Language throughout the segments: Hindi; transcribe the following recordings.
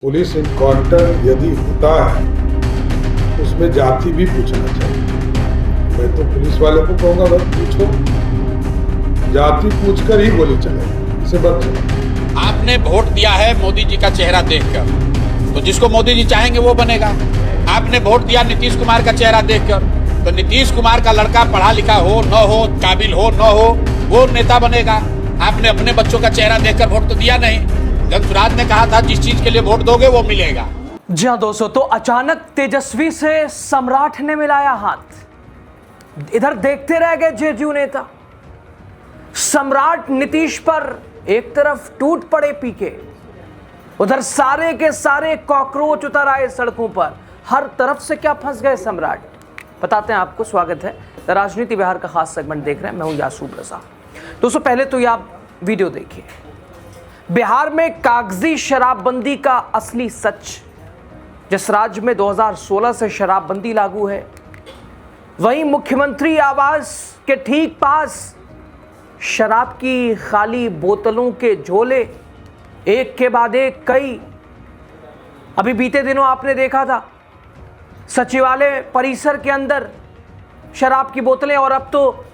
पुलिस इनकाउंटर यदि होता है तो उसमें जाति भी पूछना चाहिए। मैं तो पुलिस वाले को कहूंगा, भाई पूछो, जाति पूछकर ही गोली चलाए, इसे बच चलाए। आपने वोट दिया है मोदी जी का चेहरा देखकर, तो जिसको मोदी जी चाहेंगे वो बनेगा। आपने वोट दिया नीतीश कुमार का चेहरा देखकर, तो नीतीश कुमार का लड़का पढ़ा लिखा हो न हो, काबिल हो न हो, वो नेता बनेगा। आपने अपने बच्चों का चेहरा देखकर वोट तो दिया नहीं। गंगराज ने कहा था जिस चीज के लिए वोट दोगे वो मिलेगा। जी हाँ दोस्तों, तो अचानक तेजस्वी से सम्राट ने मिलाया हाथ। इधर देखते रह गए जेडीयू नेता। सम्राट नीतीश पर एक तरफ टूट पड़े पीके, उधर सारे के सारे कॉकरोच उतर आए सड़कों पर। हर तरफ से क्या फंस गए सम्राट, बताते हैं आपको। स्वागत है, राजनीति बिहार का खास सेगमेंट देख रहे हैं। मैं हूं यासूब रजा। दोस्तों पहले तो ये आप वीडियो देखिए। बिहार में कागजी शराबबंदी का असली सच। जिस राज्य में 2016 से शराबबंदी लागू है, वहीं मुख्यमंत्री आवास के ठीक पास शराब की खाली बोतलों के झोले एक के बाद एक कई। अभी बीते दिनों आपने देखा था सचिवालय परिसर के अंदर शराब की बोतलें, और अब तो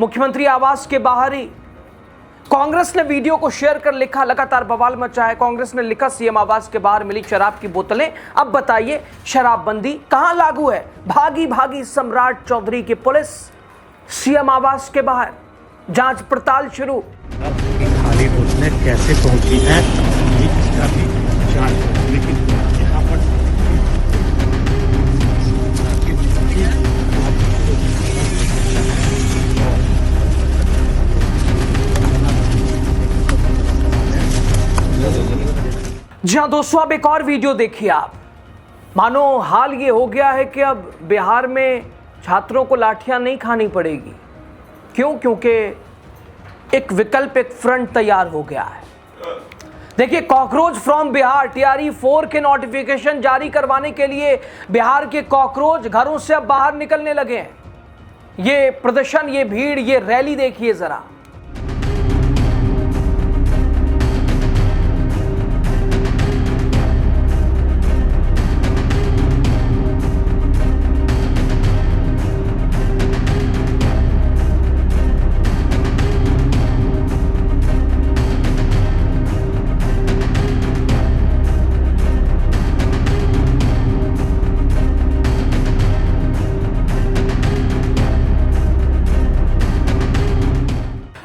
मुख्यमंत्री आवास के बाहर ही। कांग्रेस ने वीडियो को शेयर कर लिखा, लगातार बवाल मचा है। कांग्रेस ने लिखा, सीएम आवास के बाहर मिली शराब की बोतलें, अब बताइए शराबबंदी कहां लागू है। भागी भागी सम्राट चौधरी की पुलिस सीएम आवास के बाहर, जांच पड़ताल शुरू। खाली बोतलें कैसे पहुंची हैं इसका भी जांच, लेकिन यहाँ पर जी हाँ दोस्तों, अब एक और वीडियो देखिए आप। मानो हाल ये हो गया है कि अब बिहार में छात्रों को लाठियां नहीं खानी पड़ेगी। क्यों? क्योंकि एक विकल्प, एक फ्रंट तैयार हो गया है। देखिए, कॉकरोच फ्रॉम बिहार टीआरई 4 के नोटिफिकेशन जारी करवाने के लिए बिहार के कॉकरोच घरों से अब बाहर निकलने लगे हैं। ये प्रदर्शन, ये भीड़, ये रैली देखिए जरा।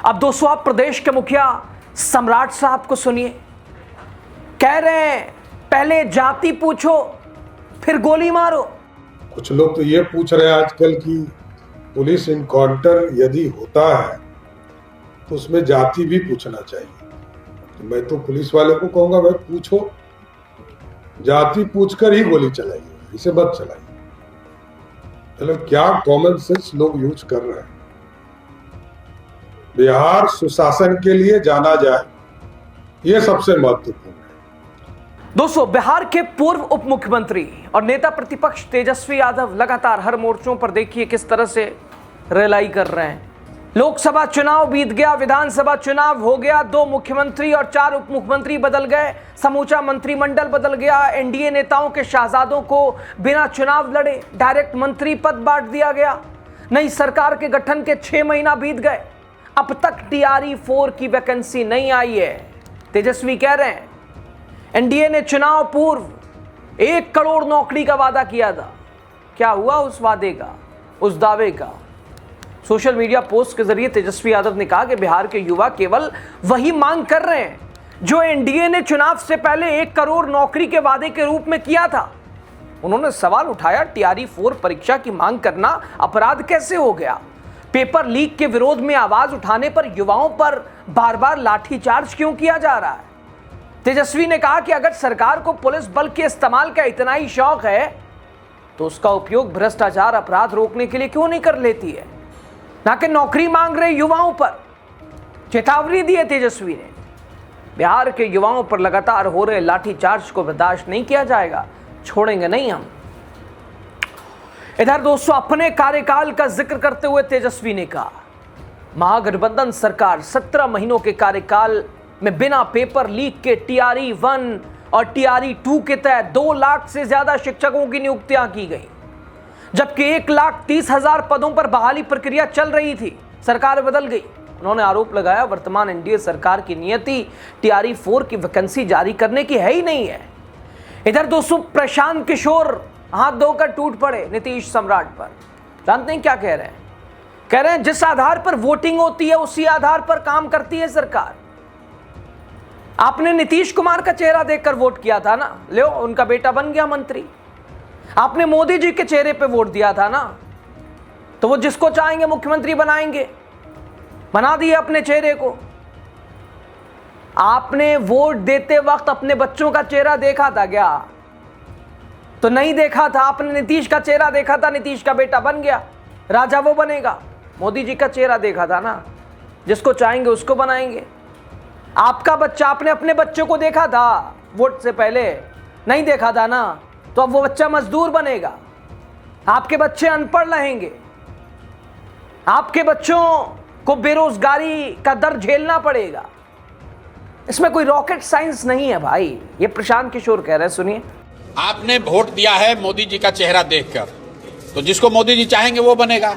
अब दोस्तों आप प्रदेश के मुखिया सम्राट साहब को सुनिए। कह रहे हैं पहले जाति पूछो फिर गोली मारो। कुछ लोग तो ये पूछ रहे हैं आजकल कि पुलिस इनकाउंटर यदि होता है तो उसमें जाति भी पूछना चाहिए। तो मैं तो पुलिस वाले को कहूंगा, भाई पूछो, जाति पूछकर ही गोली चलाइए, इसे मत चलाइए। मतलब क्या कॉमन सेंस लोग यूज कर रहे हैं। बिहार सुशासन के लिए जाना जाए, यह सबसे महत्वपूर्ण है। दोस्तों, बिहार के पूर्व उप मुख्यमंत्री और नेता प्रतिपक्ष तेजस्वी यादव लगातार हर मोर्चों पर देखिए किस तरह से रेलाई कर रहे हैं। लोकसभा चुनाव बीत गया, विधानसभा चुनाव हो गया, 2 मुख्यमंत्री और 4 उप मुख्यमंत्री बदल गए, समूचा मंत्रिमंडल बदल गया। एनडीए नेताओं के शहजादों को बिना चुनाव लड़े डायरेक्ट मंत्री पद बांट दिया गया। नई सरकार के गठन के 6 महीना बीत गए, अब तक टीआरई 4 की वैकेंसी नहीं आई है। तेजस्वी कह रहे हैं एनडीए ने चुनाव पूर्व 1 करोड़ नौकरी का वादा किया था। क्या हुआ उस वादे का, उस दावे का? सोशल मीडिया पोस्ट के जरिए तेजस्वी यादव ने कहा कि बिहार के युवा केवल वही मांग कर रहे हैं जो एनडीए ने चुनाव से पहले 1 करोड़ नौकरी के वादे के रूप में किया था। उन्होंने सवाल उठाया, टीआरई 4 परीक्षा की मांग करना अपराध कैसे हो गया? पेपर लीक के विरोध में आवाज उठाने पर युवाओं पर बार बार लाठीचार्ज क्यों किया जा रहा है? तेजस्वी ने कहा कि अगर सरकार को पुलिस बल के इस्तेमाल का इतना ही शौक है तो उसका उपयोग भ्रष्टाचार, अपराध रोकने के लिए क्यों नहीं कर लेती है, ना कि नौकरी मांग रहे युवाओं पर। चेतावनी दी है तेजस्वी ने। बिहार के युवाओं पर लगातार हो रहे लाठीचार्ज को बर्दाश्त नहीं किया जाएगा, छोड़ेंगे नहीं हम। इधर दोस्तों अपने कार्यकाल का जिक्र करते हुए तेजस्वी ने कहा, महागठबंधन सरकार 17 महीनों के कार्यकाल में बिना पेपर लीक के टीआरई 1 और टीआरई 2 के तहत 2 लाख से ज्यादा शिक्षकों की नियुक्तियां की गई, जबकि 1,30,000 पदों पर बहाली प्रक्रिया चल रही थी। सरकार बदल गई। उन्होंने आरोप लगाया वर्तमान एनडीए सरकार की नियति टीआरई 4 की वैकेंसी जारी करने की है ही नहीं है। इधर दोस्तों प्रशांत किशोर हाथ धोकर टूट पड़े नीतीश सम्राट पर। जानते हैं क्या कह रहे हैं? कह रहे हैं जिस आधार पर वोटिंग होती है उसी आधार पर काम करती है सरकार। आपने नीतीश कुमार का चेहरा देखकर वोट किया था ना, लो उनका बेटा बन गया मंत्री। आपने मोदी जी के चेहरे पे वोट दिया था ना, तो वो जिसको चाहेंगे मुख्यमंत्री बनाएंगे, बना दिए अपने चेहरे को। आपने वोट देते वक्त अपने बच्चों का चेहरा देखा था क्या? तो नहीं देखा था। आपने नीतीश का चेहरा देखा था, नीतीश का बेटा बन गया, राजा वो बनेगा। मोदी जी का चेहरा देखा था ना, जिसको चाहेंगे उसको बनाएंगे। आपका बच्चा, आपने अपने बच्चों को देखा था वोट से पहले? नहीं देखा था ना, तो अब वो बच्चा मजदूर बनेगा। आपके बच्चे अनपढ़ रहेंगे, आपके बच्चों को बेरोजगारी का दर्द झेलना पड़ेगा। इसमें कोई रॉकेट साइंस नहीं है भाई। ये प्रशांत किशोर कह रहे हैं, सुनिए। आपने वोट दिया है मोदी जी का चेहरा देखकर, तो जिसको मोदी जी चाहेंगे वो बनेगा।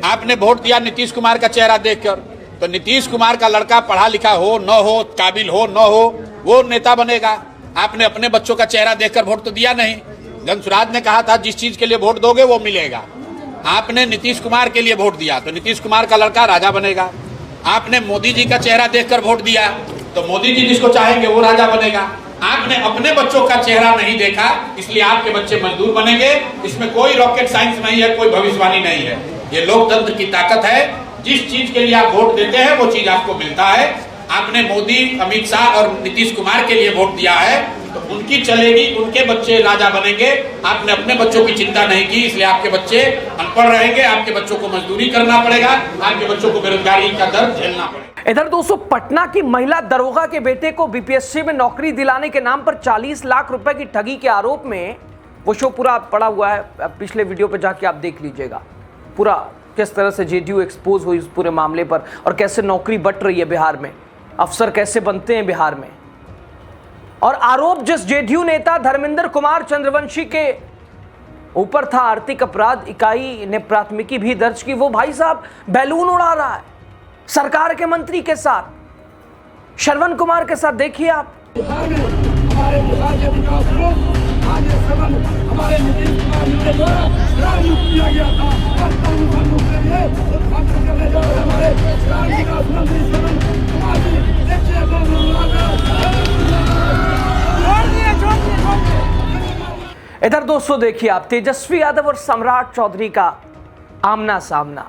आपने वोट दिया नीतीश कुमार का चेहरा देखकर, तो नीतीश कुमार का लड़का पढ़ा लिखा हो न हो, काबिल हो न हो, वो नेता बनेगा। आपने अपने बच्चों का चेहरा देखकर वोट तो दिया नहीं। धनसुराज ने कहा था जिस चीज के लिए वोट दोगे वो मिलेगा। आपने नीतीश कुमार के लिए वोट दिया, तो नीतीश कुमार का लड़का राजा बनेगा। आपने मोदी जी का चेहरा देखकर वोट दिया, तो मोदी जी जिसको चाहेंगे वो राजा बनेगा। आपने अपने बच्चों का चेहरा नहीं देखा, इसलिए आपके बच्चे मजदूर बनेंगे। इसमें कोई रॉकेट साइंस नहीं है, कोई भविष्यवाणी नहीं है। ये लोकतंत्र की ताकत है। जिस चीज के लिए आप वोट देते हैं वो चीज आपको मिलता है। आपने मोदी, अमित शाह और नीतीश कुमार के लिए वोट दिया है, तो उनकी चलेगी, उनके बच्चे राजा बनेंगे। आपने अपने बच्चों की चिंता नहीं की, इसलिए आपके बच्चे अनपढ़ रहेंगे, आपके बच्चों को मजदूरी करना पड़ेगा, आपके बच्चों को बेरोजगारी का दर्द झेलना पड़ेगा। इधर दोस्तों पटना की महिला दरोगा के बेटे को बीपीएससी में नौकरी दिलाने के नाम पर 40 लाख रुपए की ठगी के आरोप में, वो शो पूरा पड़ा हुआ है, पिछले वीडियो पे जाके आप देख लीजिएगा पूरा किस तरह से जेडीयू एक्सपोज हुई इस पूरे मामले पर, और कैसे नौकरी बट रही है बिहार में, अफसर कैसे बनते हैं बिहार में। और आरोप जिस जेडीयू नेता धर्मेंद्र कुमार चंद्रवंशी के ऊपर था, आर्थिक अपराध इकाई ने प्राथमिकी भी दर्ज की। वो भाई साहब बैलून उड़ा रहा है सरकार के मंत्री के साथ, श्रवण कुमार के साथ। देखिए आप। इधर दोस्तों देखिए आप, तेजस्वी यादव और सम्राट चौधरी का आमना सामना।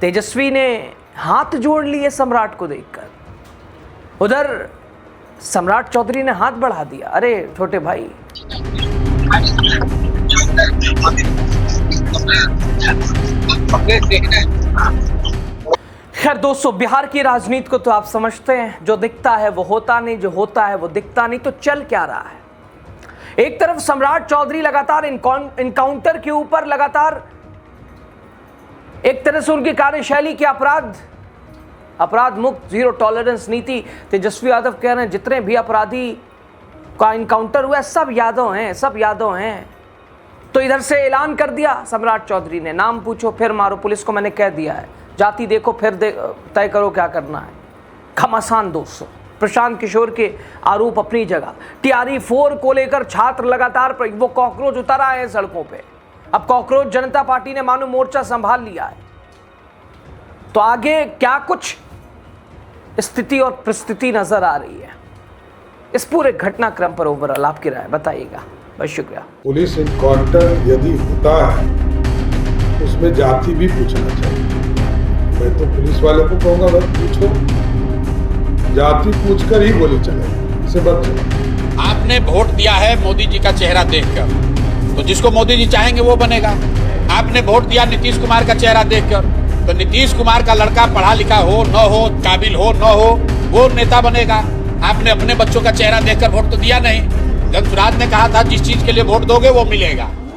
तेजस्वी ने हाथ जोड़ लिए सम्राट को देखकर, उधर सम्राट चौधरी ने हाथ बढ़ा दिया। अरे छोटे भाई, खैर दोस्तों बिहार की राजनीति को तो आप समझते हैं, जो दिखता है वो होता नहीं, जो होता है वो दिखता नहीं। तो चल क्या रहा है? एक तरफ सम्राट चौधरी लगातार इनकाउंटर के ऊपर लगातार एक तरह से उनकी कार्यशैली की अपराध मुक्त जीरो टॉलरेंस नीति। तेजस्वी यादव कह रहे हैं जितने भी अपराधी का इनकाउंटर हुआ सब यादव हैं। तो इधर से ऐलान कर दिया सम्राट चौधरी ने, नाम पूछो फिर मारो, पुलिस को मैंने कह दिया है, जाति देखो फिर तय करो क्या करना है। घमासान दोस्तों। प्रशांत किशोर के आरोप अपनी जगह, टीआरई 4 को लेकर छात्र लगातार वो कॉकरोच उतर आए हैं सड़कों पे। अब कॉकरोच जनता पार्टी ने मानो मोर्चा संभाल लिया है। तो आगे क्या कुछ स्थिति और परिस्थिति नजर आ रही है, इस पूरे घटनाक्रम पर ओवरऑल आपकी राय बताइएगा। बहुत शुक्रिया। पुलिस इनकाउंटर यदि होता है उसमें जाति भी पूछना चाहिए। मैं तो पुलिस वाले को कहूंगा भाई पूछो, जाति पूछकर ही गोली चलेगी, इसे मत चलो। आपने वोट दिया है मोदी जी का चेहरा देखकर, तो जिसको मोदी जी चाहेंगे वो बनेगा। आपने वोट दिया नीतीश कुमार का चेहरा देखकर, तो नीतीश कुमार का लड़का पढ़ा लिखा हो न हो, काबिल हो न हो, वो नेता बनेगा। आपने अपने बच्चों का चेहरा देखकर वोट तो दिया नहीं। धनसुराज ने कहा था जिस चीज के लिए वोट दोगे वो मिलेगा।